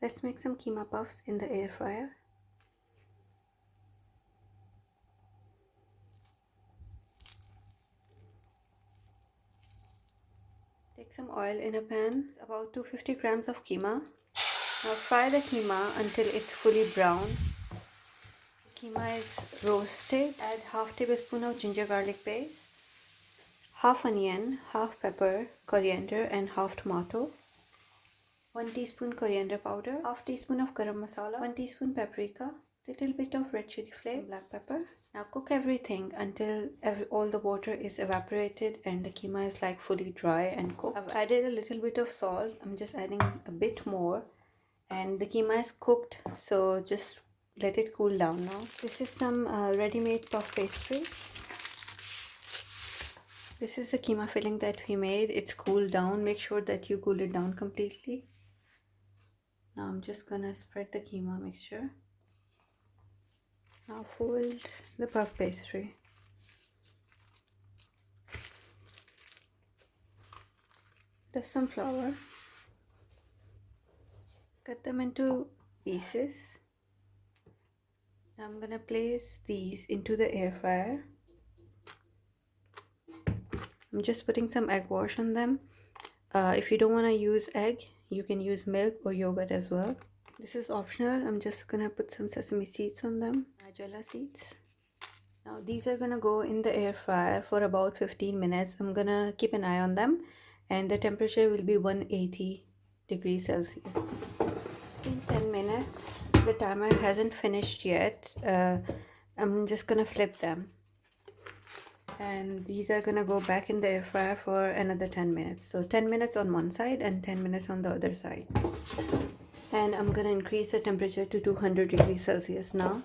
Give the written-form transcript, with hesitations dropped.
Let's make some keema puffs in the air fryer. Take some oil in a pan, about 250 grams of keema. Now fry the keema until it's fully brown. Keema is roasted. Add half tablespoon of ginger garlic paste, half onion, half pepper, coriander and half tomato, 1 teaspoon coriander powder, half teaspoon of garam masala, 1 teaspoon paprika, little bit of red chili flakes, black pepper. Now cook everything until all the water is evaporated and the keema is like fully dry and cooked. I've added a little bit of salt. I'm just adding a bit more, and the keema is cooked, so just let it cool down now. This is some ready-made puff pastry. This is the keema filling that we made. It's cooled down. Make sure that you cool it down completely. Now I'm just gonna spread the keema mixture. Now fold the puff pastry. Dust some flour. Cut them into pieces. Now I'm gonna place these into the air fryer. I'm just putting some egg wash on them. If you don't want to use egg, you can use milk or yogurt as well. This is optional. I'm just gonna put some sesame seeds on them, nigella seeds. Now these are gonna go in the air fryer for about 15 minutes. I'm gonna keep an eye on them, and the temperature will be 180 degrees Celsius. It's been 10 minutes. The timer hasn't finished yet. I'm just gonna flip them, and these are gonna go back in the air fryer for another 10 minutes. So 10 minutes on one side and 10 minutes on the other side. And I'm gonna increase the temperature to 200 degrees Celsius now.